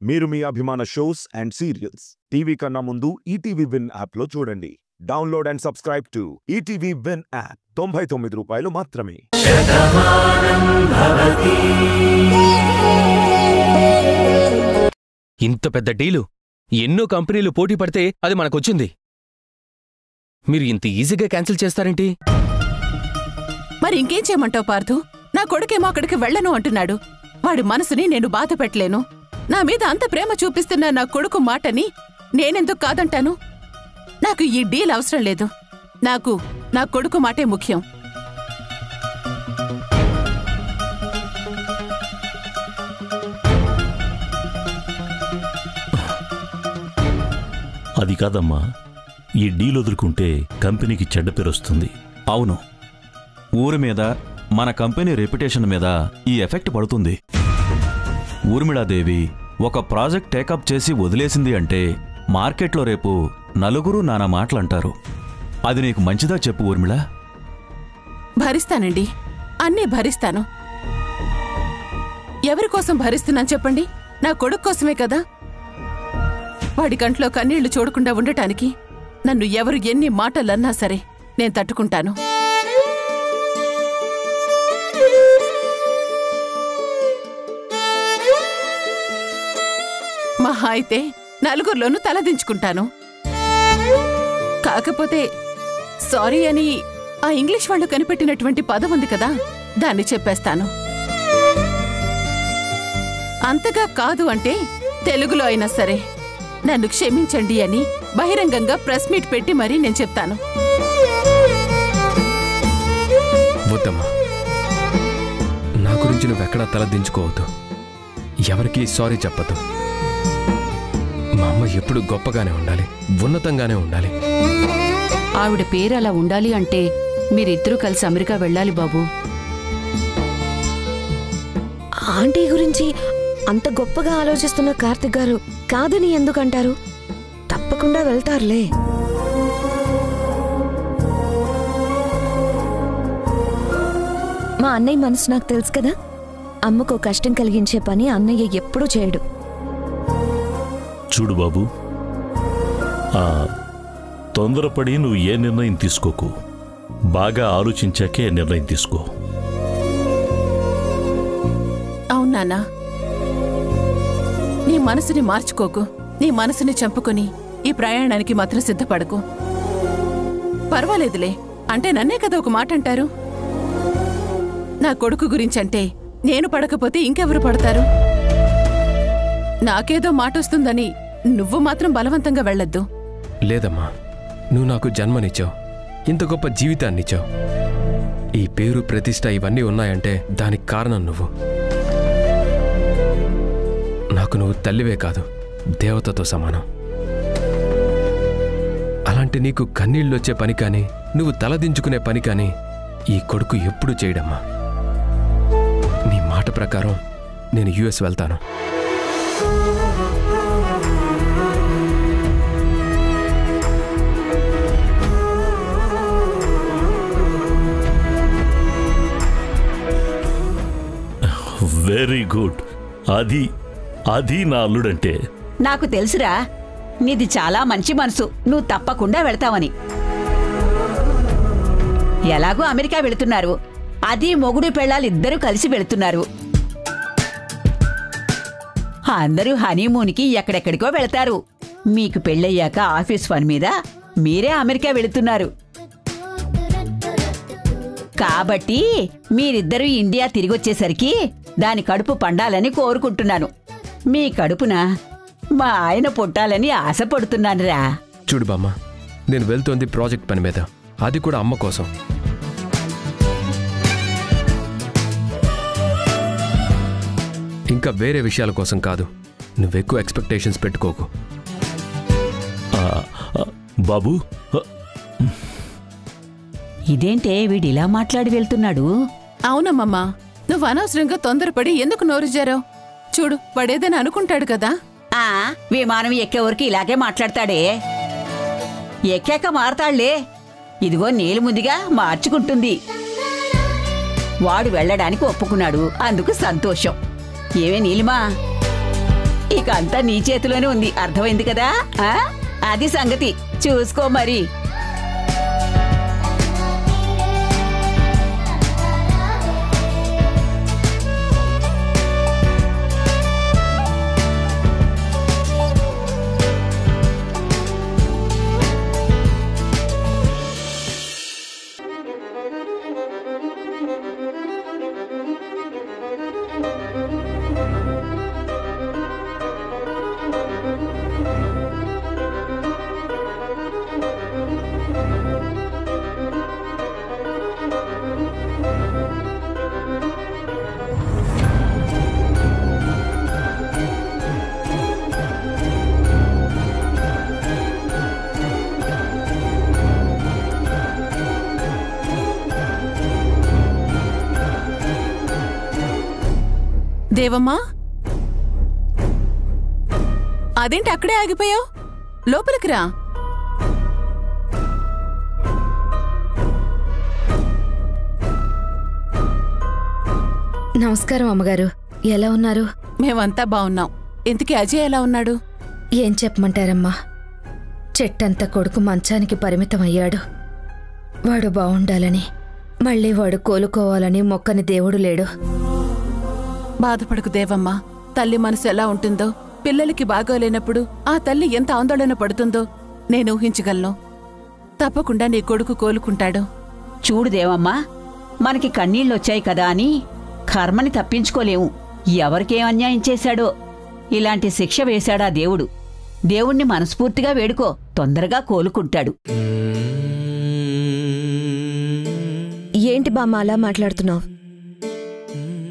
మీరు మీ అభిమాన shows and serials TV కన్నా ముందు ఈటీవీ విన్ యాప్ లో చూడండి. Download and subscribe to ETV win app. 99 రూపాయలు మాత్రమే. ఇంత పెద్ద డీలు ఎన్నో కంపెనీలు పోటీ పడితే అది మనకొచ్చింది. మీరు ఇంత ఈజీగా క్యాన్సిల్ చేస్తారేంటి? మరి ఇంకేం చేయమంటావు పార్థు? నా కొడుకేమో అక్కడికి వెళ్లను అంటున్నాడు. వాడి మనసుని నేను బాధ పెట్టలేను. నా మీద అంత ప్రేమ చూపిస్తున్న నా కొడుకు మాటని నేనెందుకు కాదంటాను? నాకు ఈ డీల్ అవసరం లేదు. నాకు నా కొడుకు మాటే ముఖ్యం. అది కాదమ్మా, ఈ డీల్ వదులుకుంటే కంపెనీకి చెడ్డ పేరు వస్తుంది. అవును, ఊరి మీద మన కంపెనీ రెప్యుటేషన్ మీద ఈ ఎఫెక్ట్ పడుతుంది. ఊర్మిళాదేవి ఒక ప్రాజెక్ట్ టేకప్ చేసి వదిలేసింది అంటే మార్కెట్లో రేపు నలుగురు నానా మాటలంటారు. అది నీకు మంచిదా చెప్పు ఊర్మిళ? భరిస్తానండి, అన్నీ భరిస్తాను. ఎవరికోసం భరిస్తున్నాను చెప్పండి? నా కొడుకు కోసమే కదా. వాడి కంట్లో కన్నీళ్లు చూడకుండా ఉండటానికి నన్ను ఎవరు ఎన్ని మాటలన్నా సరే నేను తట్టుకుంటాను. మహా అయితే నలుగురిలోనూ తలదించుకుంటాను. కాకపోతే సారీ అని ఆ ఇంగ్లీష్ వాళ్ళు కనిపెట్టినటువంటి పదం ఉంది కదా, దాన్ని చెప్పేస్తాను. అంతగా కాదు అంటే తెలుగులో అయినా సరే నన్ను క్షమించండి అని బహిరంగంగా ప్రెస్ మీట్ పెట్టి మరీ నేను చెప్తాను. వద్దమ్మా, నా గురించి నువ్వెక్కడా తలదించుకోవద్దు. ఎవరికీ సారీ చెప్పద్దు. మా అమ్మ ఎప్పుడు గొప్పగానే ఉండాలి, ఉన్నతంగానే ఉండాలి. ఆవిడ పేరు అలా ఉండాలి అంటే మీరిద్దరూ కలిసి అమెరికా వెళ్ళాలి బాబు. ఆంటీ గురించి అంత గొప్పగా ఆలోచిస్తున్న కార్తిక్ గారు కాదని ఎందుకంటారు? తప్పకుండా వెళ్తారులే. మా అన్నయ్య మనసు నాకు తెలుసు కదా. అమ్మకు కష్టం కలిగించే పని అన్నయ్య ఎప్పుడూ చేయడు. చూడు బాబు, తొందరపడి నువ్వు ఏ నిర్ణయం తీసుకోకు. బాగా ఆలోచించాకే నిర్ణయం తీసుకో. అవునానా, నీ మనసుని మార్చుకోకు. నీ మనసుని చంపుకొని ఈ ప్రయాణానికి మాత్రం సిద్ధపడకు. పర్వాలేదులే, అంటే నన్నే కదా ఒక మాట అంటారు. నా కొడుకు గురించంటే నేను పడకపోతే ఇంకెవరు పడతారు? నాకేదో మాటొస్తుందని నువ్వు మాత్రం బలవంతంగా వెళ్ళొద్దు. లేదమ్మా, నువ్వు నాకు జన్మనిచ్చావు, ఇంత గొప్ప జీవితాన్నిచ్చావు. ఈ పేరు ప్రతిష్ట ఇవన్నీ ఉన్నాయంటే దానికి కారణం నువ్వు. నాకు నువ్వు తల్లివే కాదు, దేవతతో సమానం. అలాంటి నీకు కన్నీళ్ళొచ్చే పని కానీ, నువ్వు తలదించుకునే పని కానీ ఈ కొడుకు ఎప్పుడూ చేయడమ్మా. నీ మాట ప్రకారం నేను యుఎస్ వెళ్తాను. Very good. అది నా అల్లుడంటే. నాకు తెలుసురా, నీది చాలా మంచి మనసు. నువ్వు తప్పకుండా వెళతావని. ఎలాగూ అమెరికా వెళుతున్నారు, అది మొగుడు పెళ్ళాలిద్దరూ కలిసి వెళుతున్నారు. అందరూ హనీమూన్కి ఎక్కడెక్కడికో వెళతారు. మీకు పెళ్ళయ్యాక ఆఫీస్ పని మీద మీరే అమెరికా వెళుతున్నారు. కాబట్టి మీరిద్దరూ ఇండియా తిరిగొచ్చేసరికి దాని కడుపు పండాలని కోరుకుంటున్నాను. మీ కడుపున మా ఆయన పుట్టాలని ఆశపడుతున్నానురా. చూడు బామ్మ, నేను వెళ్తోంది ప్రాజెక్ట్ పని మీద, అది కూడా అమ్మ కోసం. ఇంకా వేరే విషయాల కోసం కాదు. నువ్వెక్కువ ఎక్స్పెక్టేషన్స్ పెట్టుకోకు. బాబు, ఇదేంటే వీడిలా మాట్లాడి వెళ్తున్నాడు? అవునమ్మమ్మా, నువ్వు అనవసరంగా తొందరపడి ఎందుకు నోరుజారావు? చూడు, వాడేదైనా అనుకుంటాడు కదా. విమానం ఎక్కేవరకు ఇలాగే మాట్లాడతాడే. ఎక్కాక మారతాళ్లే. ఇదిగో నీళ్ళు ముందుగా మార్చుకుంటుంది. వాడు వెళ్ళడానికి ఒప్పుకున్నాడు, అందుకు సంతోషం. ఏమే నీలిమా, ఇక అంతా నీ చేతిలోనే ఉంది, అర్థమైంది కదా? అది సంగతి, చూసుకో మరి. దేవమ్మా, అదేంటి అక్కడే ఆగిపోయావు? లోపలికి రా. నమస్కారం అమ్మగారు, ఎలా ఉన్నారు? మేమంతా బావున్నాం. ఇంతకీ అజయ్ ఎలా ఉన్నాడు? ఏం చెప్పమంటారమ్మా, చెట్టంత కొడుకు మంచానికి పరిమితమయ్యాడు. వాడు బావుండాలని, మళ్ళీ వాడు కోలుకోవాలని మొక్కని దేవుడు లేడు. బాధపడకు దేవమ్మా. తల్లి మనసు ఎలా ఉంటుందో, పిల్లలకి బాగోలేనప్పుడు ఆ తల్లి ఎంత ఆందోళన పడుతుందో నేను ఊహించగలను. తప్పకుండా నీ కొడుకు కోలుకుంటాడు. చూడు దేవమ్మా, మనకి కన్నీళ్ళొచ్చాయి కదా అని కర్మని తప్పించుకోలేము. ఎవరికేం అన్యాయం చేశాడో ఇలాంటి శిక్ష వేశాడా దేవుడు. దేవుణ్ణి మనస్ఫూర్తిగా వేడుకో, తొందరగా కోలుకుంటాడు. ఏంటి బామ్మ అలా మాట్లాడుతున్నావు?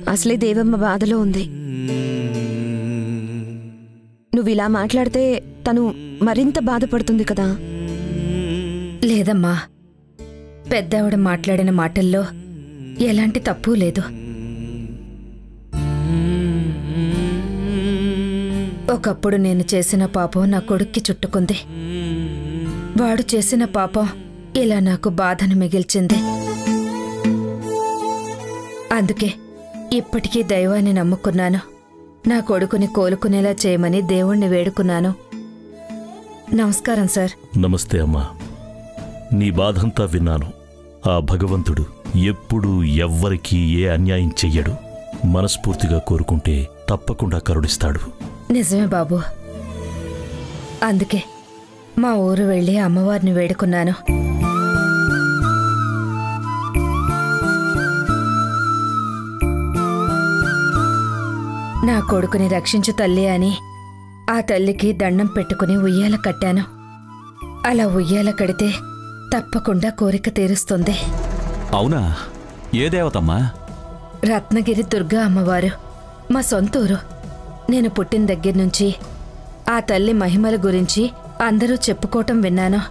అసలే దేవమ్మ బాధలో ఉంది. నువ్విలా మాట్లాడితే తను మరింత బాధపడుతుంది కదా. లేదమ్మా, పెద్దావిడ మాట్లాడిన మాటల్లో ఎలాంటి తప్పు లేదు. ఒకప్పుడు నేను చేసిన పాపం నా కొడుక్కి చుట్టుకుంది. వాడు చేసిన పాపం ఇలా నాకు బాధను మిగిల్చింది. అందుకే ఇప్పటికీ దైవాన్ని నమ్ముకున్నాను. నా కొడుకుని కోలుకునేలా చేయమని దేవుణ్ణి వేడుకున్నాను. నమస్కారం సార్. నమస్తే అమ్మా. నీ బాధంతా విన్నాను. ఆ భగవంతుడు ఎప్పుడూ ఎవ్వరికీ ఏ అన్యాయం చెయ్యడు. మనస్ఫూర్తిగా కోరుకుంటే తప్పకుండా కరుణిస్తాడు. నిజమే బాబు. అందుకే మా ఊరు వెళ్ళి అమ్మవారిని వేడుకున్నాను. నా కొడుకుని రక్షించు తల్లి అని ఆ తల్లికి దండం పెట్టుకుని ఉయ్యాల కట్టాను. అలా ఉయ్యాల కడితే తప్పకుండా కోరిక తీరుస్తుంది. అవునా? ఏ దేవతమ్మా? రత్నగిరి దుర్గా అమ్మవారు. మా సొంతూరు. నేను పుట్టిన దగ్గర్నుంచి ఆ తల్లి మహిమల గురించి అందరూ చెప్పుకోవటం విన్నాను.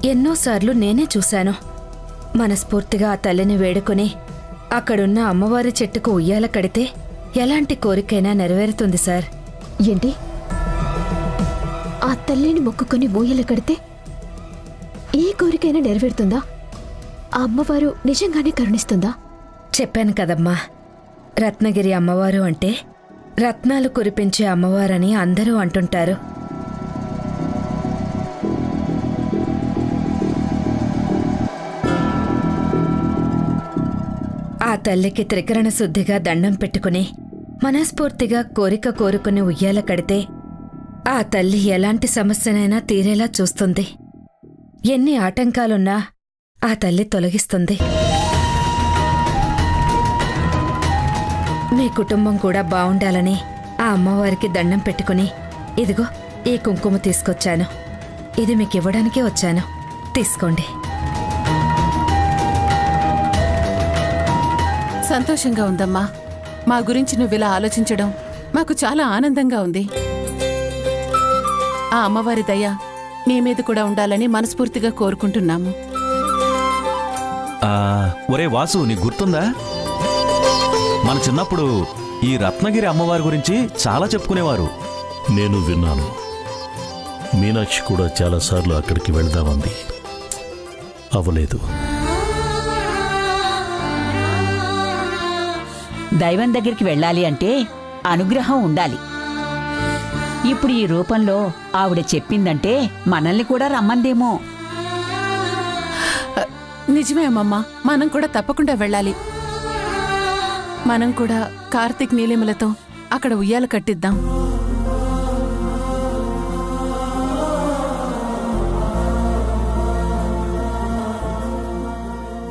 ఎన్నోసార్లు నేనే చూశాను. మనస్ఫూర్తిగా ఆ తల్లిని వేడుకుని అక్కడున్న అమ్మవారి చెట్టుకు ఉయ్యాల కడితే ఎలాంటి కోరికైనా నెరవేరుతుంది సార్. ఏంటి? ఆ తల్లిని మొక్కుకొని ఊయల కడితే ఏ కోరికైనా నెరవేరుతుందా? ఆ అమ్మవారు నిజంగానే కరుణిస్తుందా? చెప్పాను కదమ్మా, రత్నగిరి అమ్మవారు అంటే రత్నాలు కురిపించే అమ్మవారని అందరూ అంటుంటారు. ఆ తల్లికి త్రికరణ శుద్ధిగా దండం పెట్టుకుని మనస్ఫూర్తిగా కోరిక కోరుకుని ఉయ్యాల కడితే ఆ తల్లి ఎలాంటి సమస్యనైనా తీరేలా చూస్తుంది. ఎన్ని ఆటంకాలున్నా ఆ తల్లి తొలగిస్తుంది. మీ కుటుంబం కూడా బావుండాలని ఆ అమ్మవారికి దండం పెట్టుకుని ఇదిగో ఈ కుంకుమ తీసుకొచ్చాను. ఇది మీకు ఇవ్వడానికే వచ్చాను. తీసుకోండి. సంతోషంగా ఉందమ్మా. మా గురించి నువ్విలా ఆలోచించడం మాకు చాలా ఆనందంగా ఉంది. ఆ అమ్మవారి దయ నీ మీద కూడా ఉండాలని మనస్ఫూర్తిగా కోరుకుంటున్నాము. ఒరే వాసు, నీకు గుర్తుందా? మన చిన్నప్పుడు ఈ రత్నగిరి అమ్మవారి గురించి చాలా చెప్పుకునేవారు. నేను విన్నాను. మీనాక్షి కూడా చాలాసార్లు అక్కడికి వెళ్దామంది. అవ్వలేదు. దైవం దగ్గరికి వెళ్ళాలి అంటే అనుగ్రహం ఉండాలి. ఇప్పుడు ఈ రూపంలో ఆవిడ చెప్పిందంటే మనల్ని కూడా రమ్మందేమో. నిజమే అమ్మమ్మ, మనం కూడా తప్పకుండా వెళ్ళాలి. మనం కూడా కార్తీక్ నీలిమలతో అక్కడ ఉయ్యాల కట్టిద్దాం.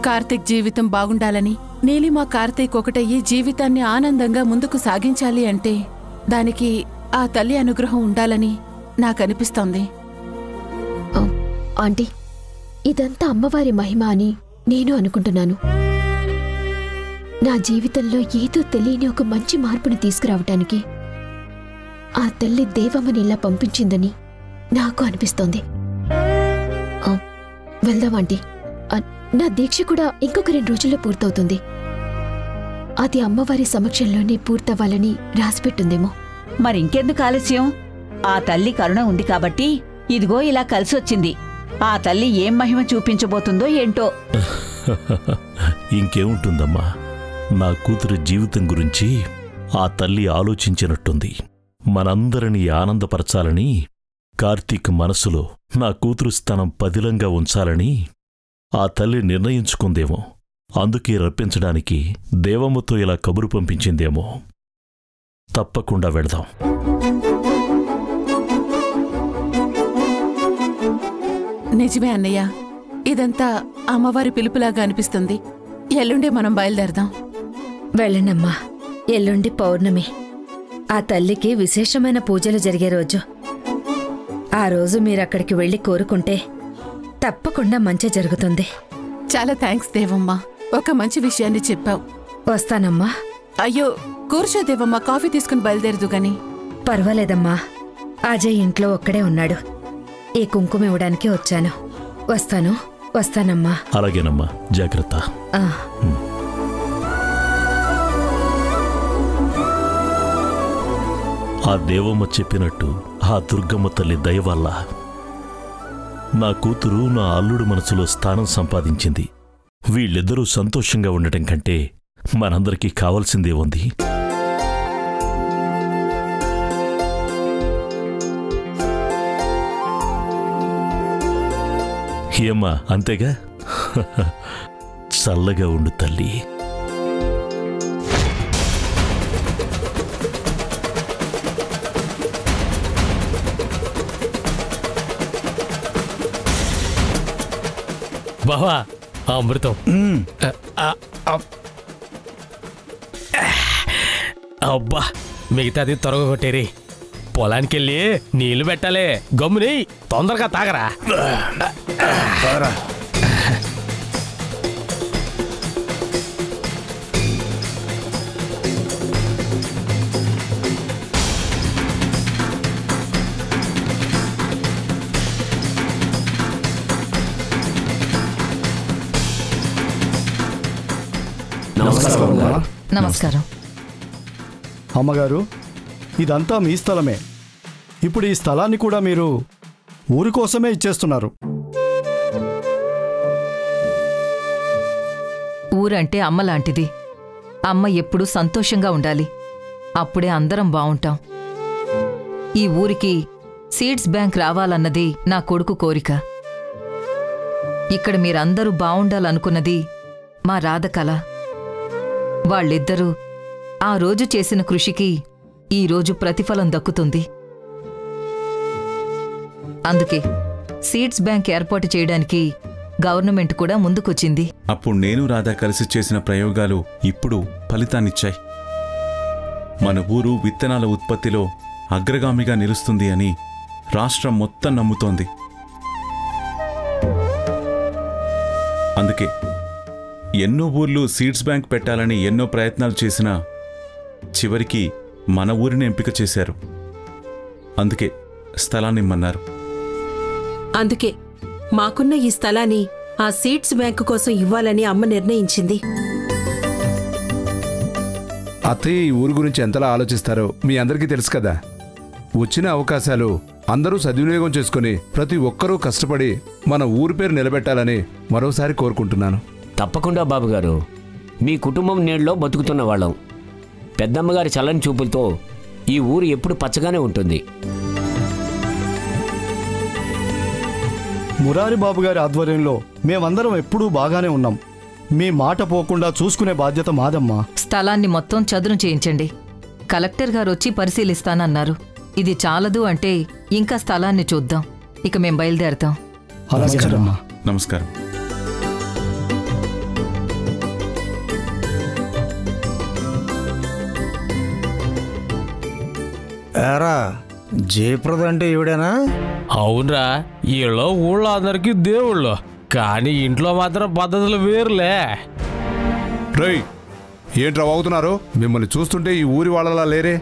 కార్తీక్ జీవితం బాగుండాలని, నీలిమ కార్తీక్ ఒకటయ్యి జీవితాన్ని ఆనందంగా ముందుకు సాగించాలి అంటే దానికి ఆ తల్లి అనుగ్రహం ఉండాలని నాకనిపిస్తోంది. ఆంటీ, ఇదంతా అమ్మవారి మహిమ అని నేను అనుకుంటున్నాను. నా జీవితంలో ఏదో తెలియని ఒక మంచి మార్పుని తీసుకురావటానికి ఆ తల్లి దేవమ్మని ఇలా పంపించిందని నాకు అనిపిస్తోంది. వెళ్దాం ఆంటీ. నా దీక్ష కూడా ఇంకొక 2 రోజుల్లో పూర్తవుతుంది. అది అమ్మవారి సమక్షంలోనే పూర్తవ్వాలని రాసిపెట్టుందేమో. మరింకెందుకు ఆలస్యం? ఆ తల్లి కరుణ ఉంది కాబట్టి ఇదిగో ఇలా కలిసొచ్చింది. ఆ తల్లి ఏం మహిమ చూపించబోతుందో ఏంటో. ఇంకేముంటుందమ్మా, నా కూతురి జీవితం గురించి ఆ తల్లి ఆలోచించినట్టుంది. మనందరినీ ఆనందపరచాలని, కార్తీక్ మనసులో నా కూతురు స్థానం పదిలంగా ఉంచాలని ఆ తల్లి నిర్ణయించుకుందేమో. అందుకే రప్పించడానికి దేవమ్మతో ఇలా కబురు పంపించిందేమో. తప్పకుండా వెళదాం. నిజమే అన్నయ్య, ఇదంతా అమ్మవారి పిలుపులాగా అనిపిస్తుంది. ఎల్లుండే మనం బయలుదేరదాం. వెళ్ళనమ్మా, ఎల్లుండి పౌర్ణమి. ఆ తల్లికి విశేషమైన పూజలు జరిగే రోజు. ఆ రోజు మీరక్కడికి వెళ్ళి కోరుకుంటే తప్పకుండా మంచి జరుగుతుంది. చాలా థ్యాంక్స్ దేవమ్మ, ఒక మంచి విషయాన్ని చెప్పావు. వస్తానమ్మా. అయ్యో కూర్చో దేవమ్మ, కాఫీ తీసుకుని బయలుదేరదు గాని. పర్వాలేదమ్మా, అజయ్ ఇంట్లో ఒక్కడే ఉన్నాడు. ఈ కుంకుమ ఇవ్వడానికి వచ్చాను. వస్తానమ్మా. అలాగేనమ్మా, జాగ్రత్త. ఆ దేవమ్మ చెప్పినట్టు ఆ దుర్గమ్మ తల్లి దయ వల్ల నా కూతురు నా అల్లుడు మనసులో స్థానం సంపాదించింది. వీళ్ళిద్దరూ సంతోషంగా ఉండటం కంటే మనందరికీ కావాల్సిందే ఉంది. ఏమ్మా, అంతేగా? చల్లగా ఉండు తల్లి. బావా, అమృతం. అబ్బా, మిగతాది త్వరగా కొట్టేరి. పొలానికి వెళ్ళి నీళ్లు పెట్టాలి. గమ్ముని తొందరగా తాగరా. నమస్కారం. అమ్మగారు, ఇదంతా మీ స్థలమే. ఇప్పుడు ఈ స్థలాన్ని కూడా మీరు ఊరి కోసమే ఇచ్చేస్తున్నారు. ఊరంటే అమ్మ లాంటిది. అమ్మ ఎప్పుడూ సంతోషంగా ఉండాలి. అప్పుడే అందరం బావుంటాం. ఈ ఊరికి సీడ్స్ బ్యాంక్ రావాలన్నది నా కొడుకు కోరిక. ఇక్కడ మీరందరూ బావుండాలనుకున్నది మా రాధ కళ. వాళ్ళిద్దరూ ఆ రోజు చేసిన కృషికి ఈరోజు ప్రతిఫలం దక్కుతుంది. అందుకే సీడ్స్ బ్యాంక్ ఏర్పాటు చేయడానికి గవర్నమెంట్ కూడా ముందుకొచ్చింది. అప్పుడు నేను రాధా కలిసి చేసిన ప్రయోగాలు ఇప్పుడు ఫలితాన్నిచ్చాయి. మన ఊరు విత్తనాల ఉత్పత్తిలో అగ్రగామిగా నిలుస్తుంది అని రాష్ట్రం మొత్తం నమ్ముతోంది. అందుకే ఎన్నో ఊర్లు సీడ్స్ బ్యాంక్ పెట్టాలని ఎన్నో ప్రయత్నాలు చేసినా చివరికి మన ఊరిని ఎంపిక చేశారు. అందుకే స్థలాన్ని ఇమ్మన్నారు. అందుకే మాకున్న ఈ స్థలాన్ని ఆ సీడ్స్ బ్యాంకు కోసం ఇవ్వాలని అమ్మ నిర్ణయించింది. అత్తయ్య ఈ ఊరు గురించి ఎంతలా ఆలోచిస్తారో మీ అందరికీ తెలుసు కదా. వచ్చిన అవకాశాలు అందరూ సద్వినియోగం చేసుకుని ప్రతి ఒక్కరూ కష్టపడి మన ఊరి పేరు నిలబెట్టాలని మరోసారి కోరుకుంటున్నాను. తప్పకుండా బాబుగారు, మీ కుటుంబం నీళ్ళలో బతుకుతున్న వాళ్ళం. పెద్దమ్మగారి చల్లని చూపులతో ఈ ఊరు ఎప్పుడు పచ్చగానే ఉంటుంది. మురారి బాబు గారి ఆధ్వర్యంలో మేమందరం ఎప్పుడూ బాగానే ఉన్నాం. మీ మాట పోకుండా చూసుకునే బాధ్యత మాదమ్మా. స్థలాన్ని మొత్తం చదును చేయించండి. కలెక్టర్ గారు వచ్చి పరిశీలిస్తానన్నారు. ఇది చాలదు అంటే ఇంకా స్థలాన్ని చూద్దాం. ఇక మేం బయలుదేరతాం. అలాగేనమ్మా. నమస్కారం. ఏరా జయప్రద అంటే ఈవిడేనా? అవునరా, వీళ్ళు ఊళ్ళో అందరికీ దేవుళ్ళు, కానీ ఇంట్లో మాత్రం పద్ధతులు వేరులే. రై ఏంట్రా వాగుతున్నారు? మిమ్మల్ని చూస్తుంటే ఈ ఊరి వాళ్ళలా లేరే.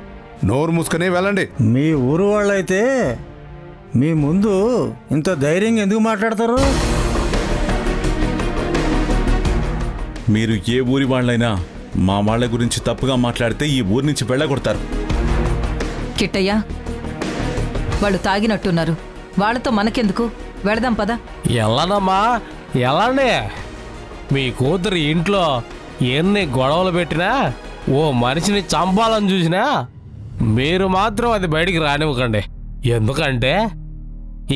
నోరు మూసుకునే వెళ్ళండి. మీ ఊరు వాళ్ళైతే మీ ముందు ఇంత ధైర్యంగా ఎందుకు మాట్లాడతారు? మీరు ఏ ఊరి వాళ్ళైనా మా వాళ్ళ గురించి తప్పుగా మాట్లాడితే ఈ ఊరి నుంచి వెళ్ళగొడతారు. కిట్టయ్య, వాళ్ళు తాగినట్టున్నారు. వాళ్ళతో మనకెందుకు? వెళదాం పద. ఎలానమ్మా, ఎలానే? మీ కూతురు ఇంట్లో ఎన్ని గొడవలు పెట్టినా, ఓ మనిషిని చంపాలని చూసినా మీరు మాత్రం అది బయటికి రానివ్వకండి. ఎందుకంటే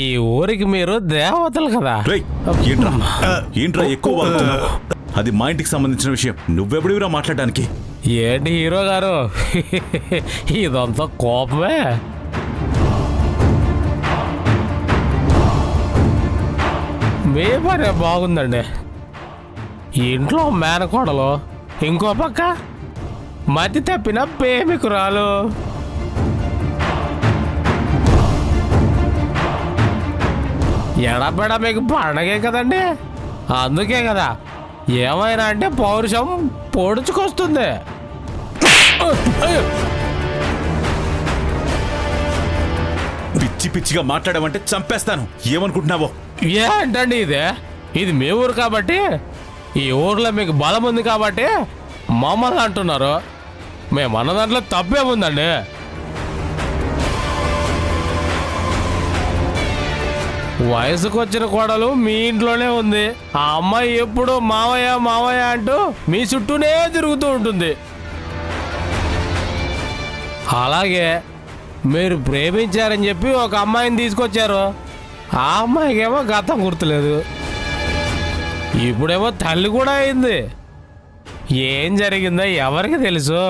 ఈ ఊరికి మీరు దేవతలు కదా. ఏంట్రా ఎక్కువ వాగుతున్నావు? అది మా ఇంటికి సంబంధించిన విషయం. నువ్వెప్పుడురా మాట్లాడడానికి? ఏంటి హీరో గారు, ఇదంతా కోపమే. మీ పనే బాగుందండి. ఇంట్లో మేనకోడలు, ఇంకో పక్క మతి తప్పిన ప్రేమికురాలు. ఎడబెడ మీకు పండగే కదండి. అందుకే కదా ఏమైనా అంటే పౌరుషం పొడుచుకొస్తుంది. పిచ్చి పిచ్చిగా మాట్లాడమంటే చంపేస్తాను. ఏమనుకుంటున్నావో? ఏంటండి ఇది మీ ఊరు కాబట్టి, ఈ ఊర్లో మీకు బలం ఉంది కాబట్టి మమ్మల్ని అంటున్నారు. మేమన్న దాంట్లో తప్పేముందండి? వయసుకు వచ్చిన కోడలు మీ ఇంట్లోనే ఉంది. ఆ అమ్మాయి ఎప్పుడు మావయ్య మావయ్య అంటూ మీ చుట్టూనే తిరుగుతూ ఉంటుంది. అలాగే మీరు ప్రేమించారని చెప్పి ఒక అమ్మాయిని తీసుకొచ్చారు. ఆ అమ్మాయికేమో గతం గుర్తులేదు. ఇప్పుడేమో తల్లి కూడా అయింది. ఏం జరిగిందో ఎవరికి తెలుసు?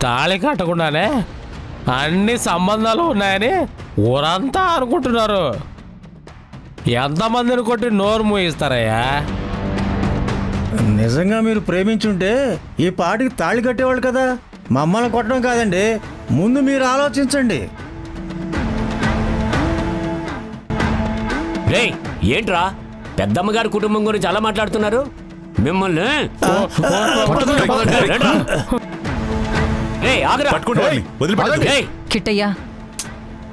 తాళి కట్టకుండానే అన్ని సంబంధాలు ఉన్నాయని ఊరంతా అనుకుంటున్నారు. ఎంతమందిని కొట్టి నోరు మూయిస్తారయ్యా? నిజంగా మీరు ప్రేమించుంటే ఈ పాటికి తాళి కట్టేవాళ్ళు కదా. మమ్మల్ని కొట్టడం కాదండి, ముందు మీరు ఆలోచించండి. రే ఏంట్రా, పెద్దమ్మగారి కుటుంబం గురించి అలా మాట్లాడుతున్నారు? మిమ్మల్ని కిట్టయ్య,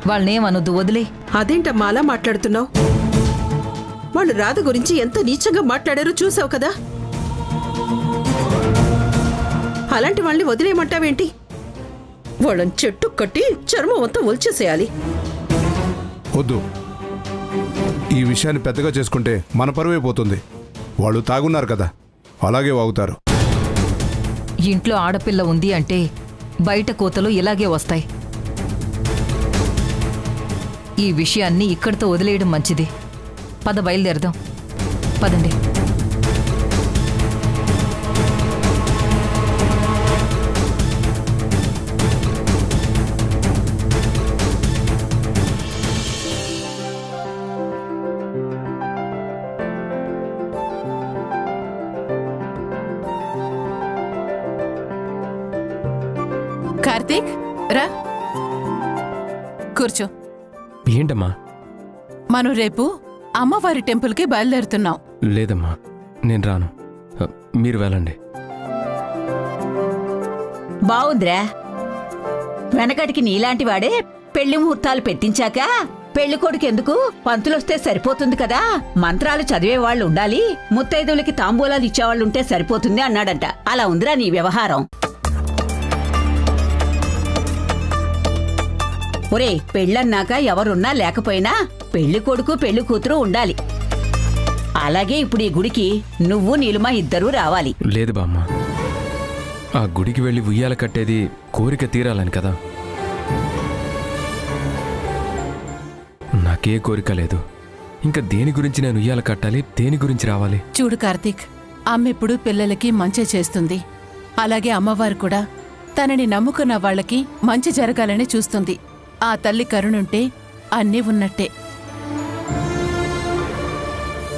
వాళ్ళనేమనొద్దు, వదిలే. అదేంటమ్మా అలా మాట్లాడుతున్నావు? వాళ్ళు రాధ గురించి ఎంత నీచంగా మాట్లాడారో చూసావు కదా. అలాంటి వాళ్ళని వదిలేయమంటావేంటి? వాళ్ళని చెట్టు కట్టి చర్మం అంతా ఒలిచేసేయాలి. వద్దు, ఈ విషయాన్ని పెద్దగా చేసుకుంటే మన పరువే పోతుంది. వాళ్ళు తాగున్నారు కదా, అలాగే వాగుతారు. ఇంట్లో ఆడపిల్ల ఉంది అంటే బయట కోతలు ఇలాగే వస్తాయి. ఈ విషయాన్ని ఇక్కడితో వదిలేయడం మంచిది. పద, బయలుదేరదాం. పదండి. కార్తీక్, రా కూర్చో. ఏంటమ్మా? మనం రేపు అమ్మవారి టెంపుల్కి బయలుదేరుతున్నాం. లేదమ్మా, నేను రాను. మీరు వెళ్ళండి. బావుందిరా. వెనకటికి నీలాంటి వాడే పెళ్లి ముహూర్తాలు పెట్టించాక పెళ్లి కొడుకు ఎందుకు, పంతులొస్తే సరిపోతుంది కదా. మంత్రాలు చదివేవాళ్లు ఉండాలి, ముత్తైదులకి తాంబూలాలు ఇచ్చేవాళ్ళుంటే సరిపోతుంది అన్నాడంట. అలా ఉందిరా నీ వ్యవహారం. ఒరే, పెళ్ళన్నాక ఎవరున్నా లేకపోయినా పెళ్లి కొడుకు పెళ్లి కూతురు ఉండాలి. అలాగే ఇప్పుడు ఈ గుడికి నువ్వు నీలుమ ఇద్దరూ రావాలి. లేదు బామ్మ, ఆ గుడికి వెళ్ళి ఉయ్యాల కట్టేది కోరిక తీరాలని కదా. నాకే కోరిక లేదు. ఇంకా దేని గురించి నేను ఉయ్యాల కట్టాలి, దేని గురించి రావాలి? చూడు కార్తీక్, అమ్మెప్పుడు పిల్లలకి మంచి చేస్తుంది. అలాగే అమ్మవారు కూడా తనని నమ్ముకున్న వాళ్ళకి మంచి జరగాలని చూస్తుంది. ఆ తల్లి కరుణుంటే అన్నీ ఉన్నట్టే.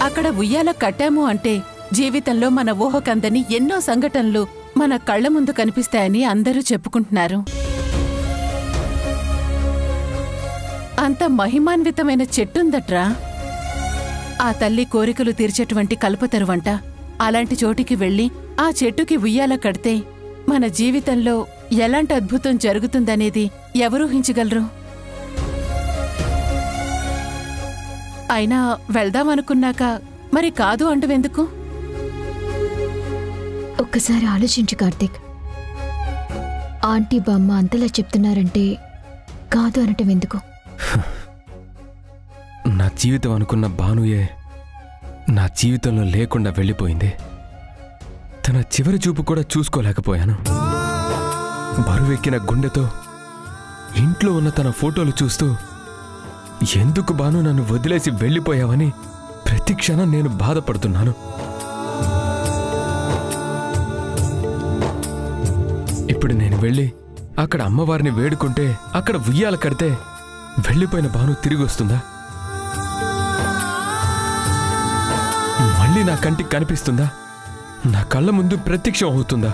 అక్కడ ఉయ్యాల కట్టాము అంటే జీవితంలో మన ఊహకందని ఎన్నో సంఘటనలు మన కళ్ల ముందు కనిపిస్తాయని అందరూ చెప్పుకుంటున్నారు. అంత మహిమాన్వితమైన చెట్టుందట్రా. ఆ తల్లి కోరికలు తీర్చేటువంటి కల్పతరువంట. అలాంటి చోటికి వెళ్ళి ఆ చెట్టుకి ఉయ్యాల కడితే మన జీవితంలో ఎలాంటి అద్భుతం జరుగుతుందనేది ఎవరూహించగలరు? అయినా వెళ్దామనుకున్నాక మరి కాదు అంటువెందుకు? ఒక్కసారి ఆలోచించు కార్తీక్. ఆంటీ బామ్మ అంతలా చెప్తున్నారంటే కాదు అనటం ఎందుకు? నా జీవితం అనుకున్న భానుయే నా జీవితంలో లేకుండా వెళ్ళిపోయింది. తన చివరి చూపు కూడా చూసుకోలేకపోయాను. బరువెక్కిన గుండెతో ఇంట్లో ఉన్న తన ఫోటోలు చూస్తూ ఎందుకు బాను నన్ను వదిలేసి వెళ్ళిపోయావని ప్రతి క్షణం నేను బాధపడుతున్నాను. ఇప్పుడు నేను వెళ్ళి అక్కడ అమ్మవారిని వేడుకుంటే, అక్కడ ఉయ్యాల కడితే వెళ్ళిపోయిన బాను తిరిగి వస్తుందా? మళ్ళీ నా కంటికి కనిపిస్తుందా? నా కళ్ళ ముందు ప్రత్యక్షం అవుతుందా?